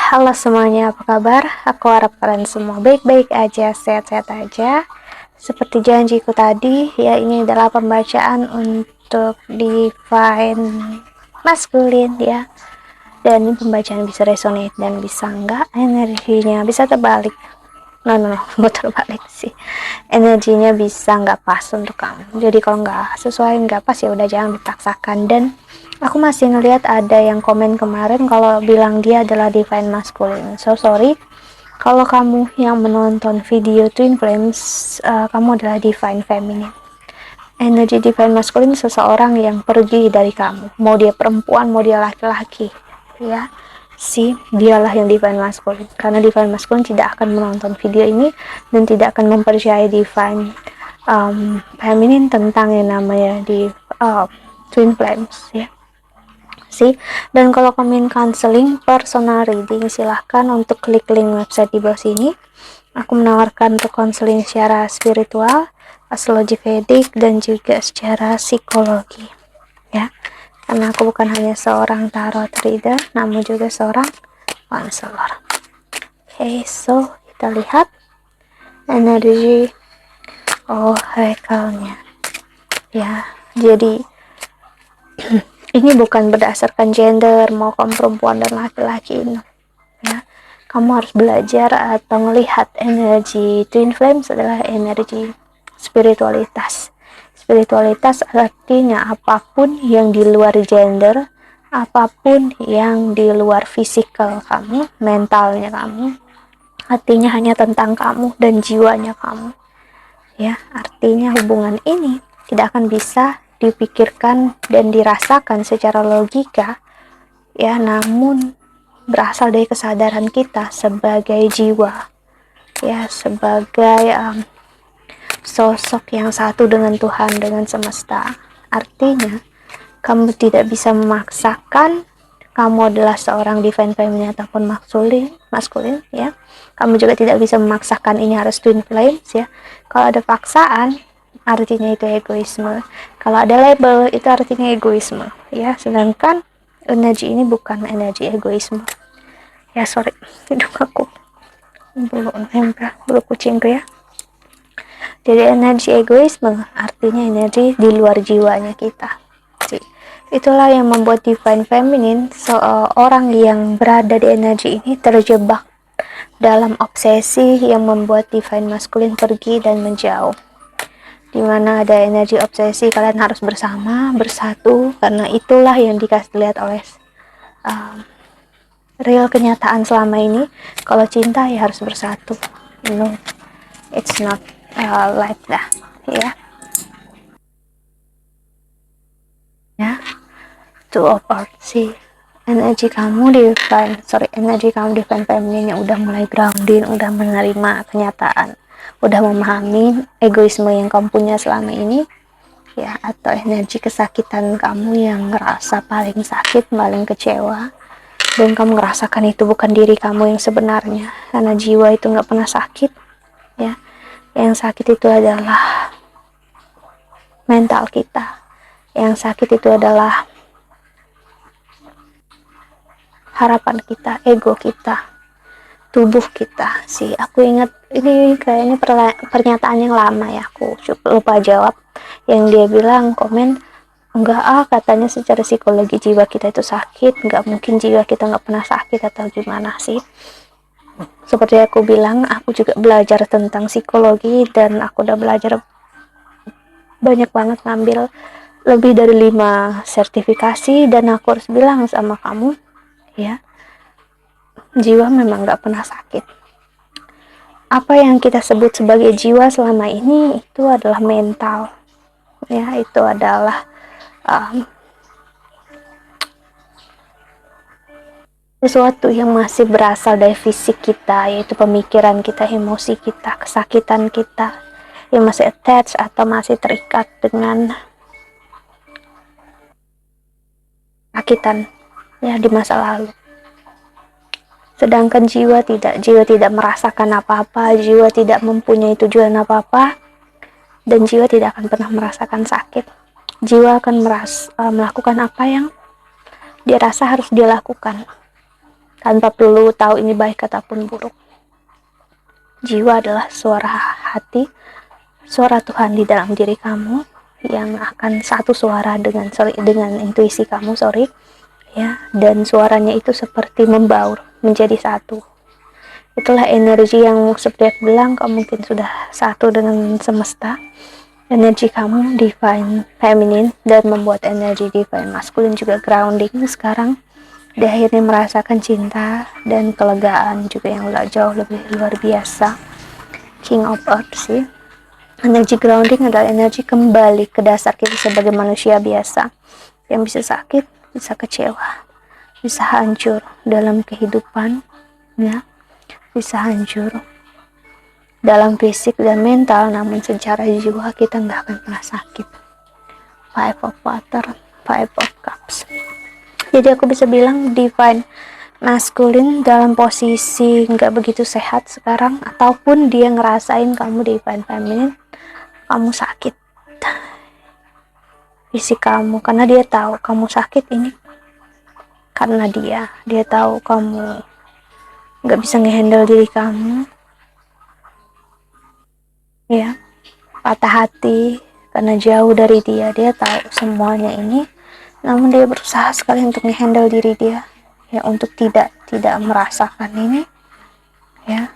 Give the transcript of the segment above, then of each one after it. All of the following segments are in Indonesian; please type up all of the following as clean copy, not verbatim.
Halo semuanya, apa kabar? Aku harap kalian semua baik-baik aja, sehat-sehat aja. Seperti janjiku tadi, ya ini adalah pembacaan untuk divine maskulin ya. Dan ini pembacaan bisa resonate dan bisa enggak, energinya bisa terbalik. No, nggak terbalik sih. Energinya bisa nggak pas untuk kamu. Jadi kalau nggak sesuai, nggak pas ya udah jangan dipaksakan. Dan aku masih ngeliat ada yang komen kemarin kalau bilang dia adalah divine masculine. So sorry kalau kamu yang menonton video Twin Flames, kamu adalah divine feminine. Energi divine masculine seseorang yang pergi dari kamu, mau dia perempuan mau dia laki-laki ya, dialah yang divine masculine, karena divine masculine tidak akan menonton video ini dan tidak akan mempercayai divine feminine tentang yang namanya di Twin Flames ya. Dan kalau kalian counseling personal reading, silahkan untuk klik link website di bawah sini. Aku menawarkan untuk counseling secara spiritual, astrologi Vedic, dan juga secara psikologi ya, karena aku bukan hanya seorang tarot reader namun juga seorang counselor. So kita lihat energi oracle-nya ya. Jadi ini bukan berdasarkan gender, mau kamu perempuan dan laki-laki ya. Kamu harus belajar atau melihat energi Twin Flames adalah energi spiritualitas. Spiritualitas artinya apapun yang di luar gender, apapun yang di luar fisikal kamu, mentalnya kamu, artinya hanya tentang kamu dan jiwanya kamu ya. Artinya hubungan ini tidak akan bisa dipikirkan dan dirasakan secara logika ya, namun berasal dari kesadaran kita sebagai jiwa ya, sebagai sosok yang satu dengan Tuhan, dengan semesta. Artinya kamu tidak bisa memaksakan kamu adalah seorang divine feminine ataupun maskulin ya. Kamu juga tidak bisa memaksakan ini harus twin flames ya. Kalau ada paksaan artinya itu egoisme, kalau ada label itu artinya egoisme ya. Sedangkan energi ini bukan energi egoisme ya. Sorry, hidung aku bulu kucingku ya. Jadi energi egoisme artinya energi di luar jiwanya kita. Itulah yang membuat divine feminine, seorang yang berada di energi ini, terjebak dalam obsesi yang membuat divine masculine pergi dan menjauh. Dimana ada energi obsesi, kalian harus bersama, bersatu, karena itulah yang dikasih lihat oleh real kenyataan selama ini. Kalau cinta ya harus bersatu. No, it's not like that ya. Two of Earth energi kamu divine feminine yang udah mulai grounding, udah menerima kenyataan, udah memahami egoisme yang kamu punya selama ini ya, atau energi kesakitan kamu yang ngerasa paling sakit, paling kecewa, dan kamu ngerasakan itu bukan diri kamu yang sebenarnya, karena jiwa itu nggak pernah sakit ya. Yang sakit itu adalah mental kita, yang sakit itu adalah harapan kita, ego kita, tubuh kita sih. Aku ingat ini kayaknya pernyataan yang lama ya, aku lupa jawab, yang dia bilang komen, enggak katanya secara psikologi jiwa kita itu sakit, enggak mungkin jiwa kita nggak pernah sakit atau gimana sih. Seperti aku bilang, aku juga belajar tentang psikologi dan aku udah belajar banyak banget, ngambil lebih dari 5 sertifikasi, dan aku harus bilang sama kamu ya, jiwa memang gak pernah sakit. Apa yang kita sebut sebagai jiwa selama ini itu adalah mental ya, itu adalah sesuatu yang masih berasal dari fisik kita, yaitu pemikiran kita, emosi kita, kesakitan kita yang masih attach atau masih terikat dengan kesakitan ya di masa lalu. Sedangkan jiwa tidak merasakan apa-apa, jiwa tidak mempunyai tujuan apa-apa, dan jiwa tidak akan pernah merasakan sakit. Jiwa akan melakukan apa yang dia rasa harus dia lakukan tanpa perlu tahu ini baik ataupun buruk. Jiwa adalah suara hati, suara Tuhan di dalam diri kamu yang akan satu suara dengan intuisi kamu, ya, dan suaranya itu seperti membaur menjadi satu. Itulah energi yang seperti aku bilang, kamu mungkin sudah satu dengan semesta. Energi kamu divine feminine dan membuat energi divine masculine juga grounding sekarang. Dia akhirnya merasakan cinta dan kelegaan juga yang jauh lebih luar biasa. King of Earth sih. Energi grounding adalah energi kembali ke dasar kita sebagai manusia biasa yang bisa sakit, bisa kecewa, bisa hancur dalam kehidupan, ya, bisa hancur dalam fisik dan mental, namun secara jiwa kita nggak akan pernah sakit. Five of Water, Five of Cups. Jadi aku bisa bilang divine masculine dalam posisi nggak begitu sehat sekarang, ataupun dia ngerasain kamu divine feminine, kamu sakit fisik kamu, karena dia tahu kamu sakit ini karena dia tahu kamu nggak bisa ngehandle diri kamu, ya, patah hati karena jauh dari dia tahu semuanya ini, namun dia berusaha sekali untuk ngehandle diri dia, ya, untuk tidak merasakan ini, ya.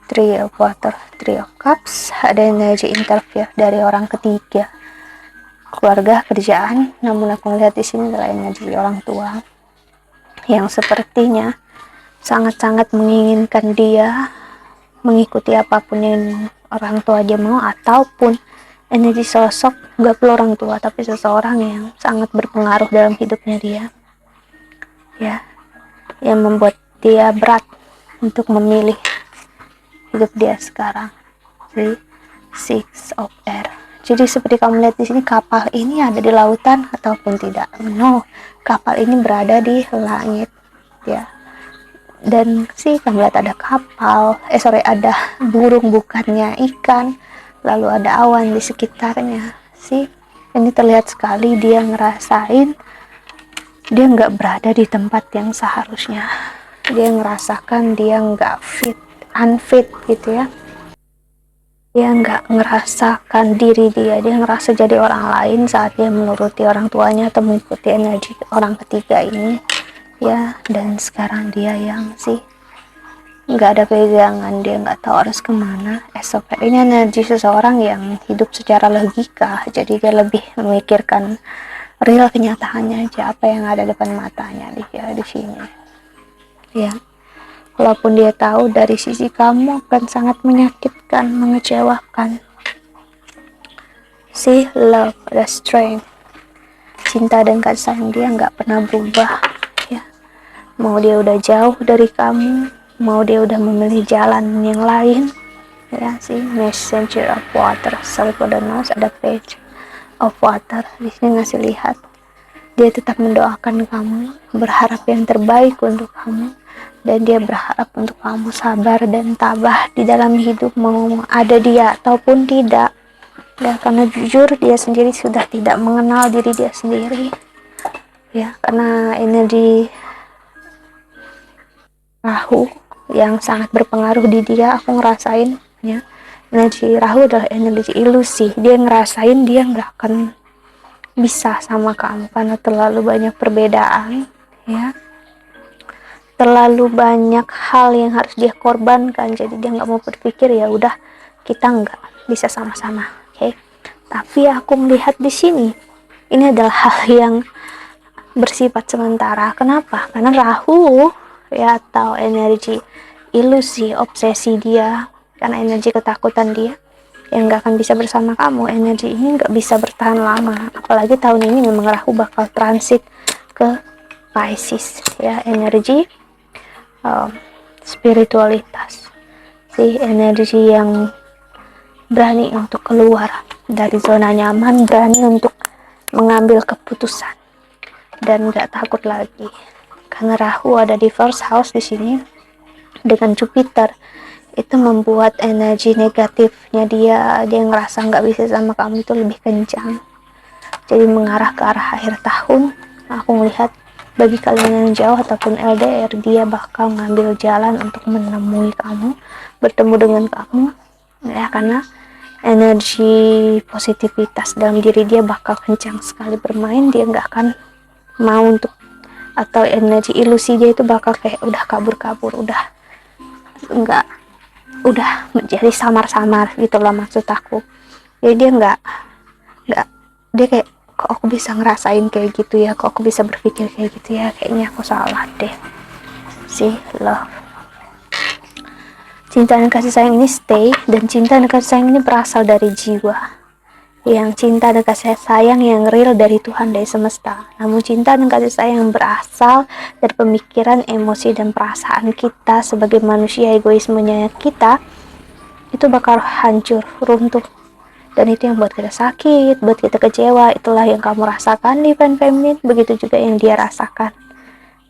Three of Water, Three of Cups, ada energi interview dari orang ketiga, keluarga, kerjaan, namun aku melihat di sini adalah energi orang tua yang sepertinya sangat-sangat menginginkan dia mengikuti apapun yang orang tua dia mau, ataupun energi sosok, nggak perlu orang tua tapi seseorang yang sangat berpengaruh dalam hidupnya dia, ya, yang membuat dia berat untuk memilih hidup dia sekarang. Jadi Six of Air. Jadi seperti kamu lihat di sini, kapal ini ada di lautan ataupun tidak? No, kapal ini berada di langit, ya. Dan sih kamu lihat ada kapal, ada burung bukannya ikan, lalu ada awan di sekitarnya. Sih, ini terlihat sekali dia ngerasain dia nggak berada di tempat yang seharusnya. Dia ngerasakan dia nggak unfit gitu ya. Dia nggak ngerasakan diri dia ngerasa jadi orang lain saat dia menuruti orang tuanya atau mengikuti energi orang ketiga ini, ya. Dan sekarang dia yang sih nggak ada pegangan, dia nggak tahu harus kemana. Esok ini energi seseorang yang hidup secara logika, jadi dia lebih memikirkan real kenyataannya aja, apa yang ada depan matanya dia di sini, ya. Walaupun dia tahu dari sisi kamu akan sangat menyakitkan, mengecewakan. See, love, the strength, cinta dan kasih sayang dia nggak pernah berubah, ya. Mau dia udah jauh dari kamu, mau dia udah memilih jalan yang lain, ya. See, Messenger of Water, sorry for the noise, ada Page of Water di sini ngasih lihat. Dia tetap mendoakan kamu, berharap yang terbaik untuk kamu, dan dia berharap untuk kamu sabar dan tabah di dalam hidup, mau ada dia ataupun tidak, ya. Karena jujur dia sendiri sudah tidak mengenal diri dia sendiri, ya, karena energi Rahu yang sangat berpengaruh di dia, aku ngerasain, ya. Energi Rahu adalah energi ilusi. Dia ngerasain dia nggak akan bisa sama kamu karena terlalu banyak perbedaan, ya, terlalu banyak hal yang harus dia korbankan. Jadi dia nggak mau berpikir ya udah kita nggak bisa sama-sama, oke. Tapi aku melihat di sini ini adalah hal yang bersifat sementara. Kenapa? Karena Rahu, ya, atau energi ilusi, obsesi dia, karena energi ketakutan dia yang nggak akan bisa bersama kamu. Energi ini nggak bisa bertahan lama, apalagi tahun ini memang Rahu bakal transit ke Pisces, ya. Energi spiritualitas, sih, energi yang berani untuk keluar dari zona nyaman, berani untuk mengambil keputusan dan nggak takut lagi. Karena Rahu ada di first house di sini dengan Jupiter, itu membuat energi negatifnya dia ngerasa nggak bisa sama kamu itu lebih kencang. Jadi mengarah ke arah akhir tahun, aku melihat bagi kalian yang jauh ataupun LDR, dia bakal ngambil jalan untuk menemui kamu, bertemu dengan kamu, ya, karena energi positivitas dalam diri dia bakal kencang sekali bermain. Dia nggak akan mau untuk, atau energi ilusi dia itu bakal kayak udah kabur-kabur, udah nggak, udah menjadi samar-samar gitu lah maksud aku. Jadi dia nggak, dia kayak, kok aku bisa ngerasain kayak gitu ya, kok aku bisa berpikir kayak gitu ya, kayaknya aku salah deh. Sih, love, cinta dan kasih sayang ini stay, dan cinta dan kasih sayang ini berasal dari jiwa, yang cinta dan kasih sayang yang real dari Tuhan, dari semesta. Namun cinta dan kasih sayang yang berasal dari pemikiran, emosi, dan perasaan kita sebagai manusia, egoismenya kita, itu bakal hancur, runtuh. Dan itu yang buat kita sakit, buat kita kecewa. Itulah yang kamu rasakan di Divine Feminine, begitu juga yang dia rasakan.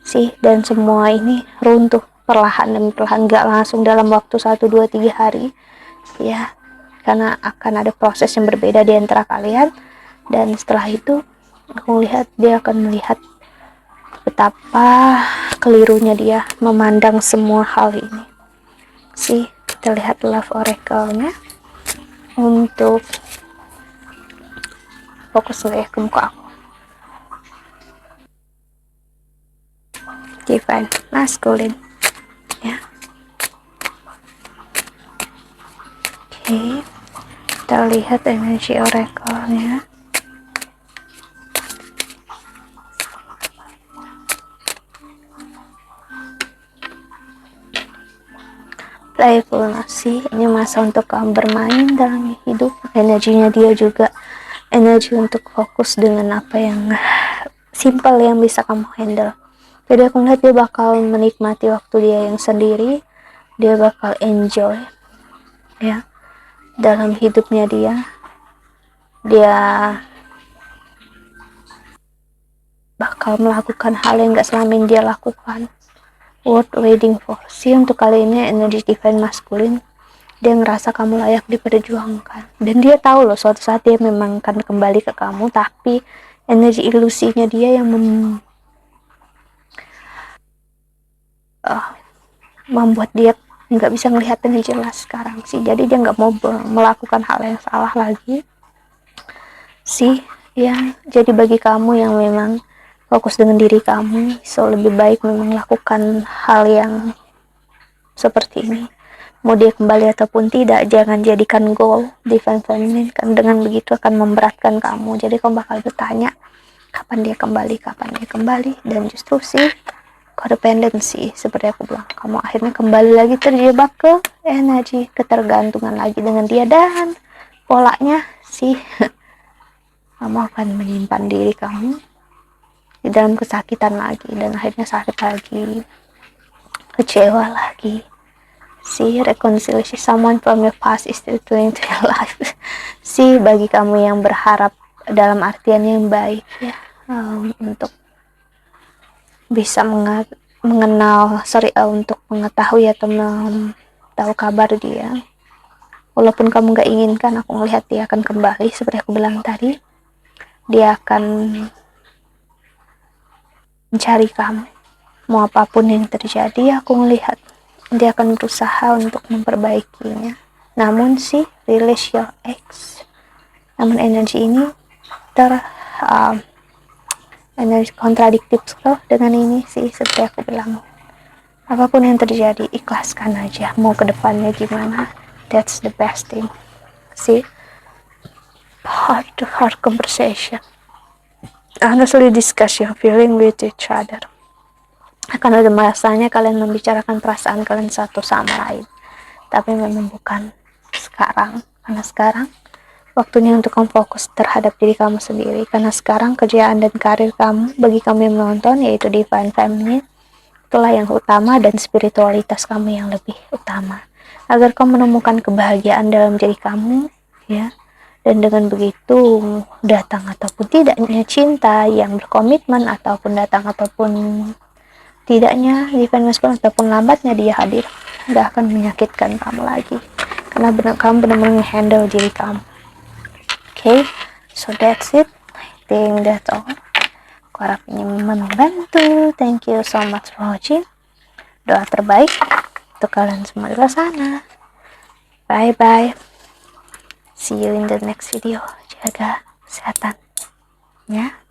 Sih, dan semua ini runtuh perlahan demi perlahan, gak langsung dalam waktu 1, 2, 3 hari ya, karena akan ada proses yang berbeda di antara kalian. Dan setelah itu aku lihat dia akan melihat betapa kelirunya dia memandang semua hal ini. Sih, kita lihat Love Oracle-nya untuk fokus nggak ya ke muka aku. Divine Masculine ya. Oke, kita lihat energi oracle-nya. Playfulness, ini masa untuk kamu bermain dalam hidup. Energinya dia juga energi untuk fokus dengan apa yang simple yang bisa kamu handle. Jadi aku ngeliat dia bakal menikmati waktu dia yang sendiri, dia bakal enjoy ya dalam hidupnya dia bakal melakukan hal yang gak selama ini dia lakukan. Worth waiting for. Sih, untuk kali ini energi Divine Masculine, dia ngerasa kamu layak diperjuangkan, dan dia tahu loh suatu saat dia memang akan kembali ke kamu, tapi energi ilusinya dia yang membuat dia nggak bisa melihat dengan jelas sekarang sih. Jadi dia nggak mau melakukan hal yang salah lagi sih ya. Jadi bagi kamu yang memang fokus dengan diri kamu, so lebih baik memang lakukan hal yang seperti ini. Mau dia kembali ataupun tidak, jangan jadikan goal Divine Feminine, kan dengan begitu akan memberatkan kamu. Jadi kamu bakal bertanya kapan dia kembali, dan justru sih codependency, seperti aku bilang, kamu akhirnya kembali lagi terjebak ke energi ketergantungan lagi dengan dia, dan polanya sih kamu akan menyimpan diri kamu di dalam kesakitan lagi, dan akhirnya sakit lagi, kecewa lagi. See, reconciliation, someone from your past is still into your life. See, bagi kamu yang berharap dalam artian yang baik ya, untuk bisa untuk mengetahui atau tahu kabar dia, walaupun kamu gak inginkan, aku melihat dia akan kembali. Seperti aku bilang tadi, dia akan mencari kamu, mau apapun yang terjadi. Aku melihat dia akan berusaha untuk memperbaikinya. Namun sih, release your ex. Namun energi ini energi kontradiktif loh dengan ini sih. Seperti aku bilang, apapun yang terjadi, ikhlaskan aja. Mau ke depannya gimana, that's the best thing. See, heart to heart conversation, honestly discuss your feeling with each other. Akan ada masanya kalian membicarakan perasaan kalian satu sama lain, tapi memang bukan sekarang, karena sekarang waktunya untuk kamu fokus terhadap diri kamu sendiri. Karena sekarang kerjaan dan karir kamu, bagi kamu yang menonton, yaitu Divine Feminine, itulah yang utama, dan spiritualitas kamu yang lebih utama, agar kamu menemukan kebahagiaan dalam diri kamu ya. Dan dengan begitu, datang ataupun tidaknya cinta yang berkomitmen, ataupun datang ataupun tidaknya Divine Masculine, ataupun lambatnya dia hadir, gak akan menyakitkan kamu lagi, karena kamu benar-benar handle diri kamu. Okay, so that's it. I think that's all. Aku harap ini membantu. Thank you so much for watching. Doa terbaik untuk kalian semua di luar sana. Bye bye. See you in the next video. Jaga kesehatan ya.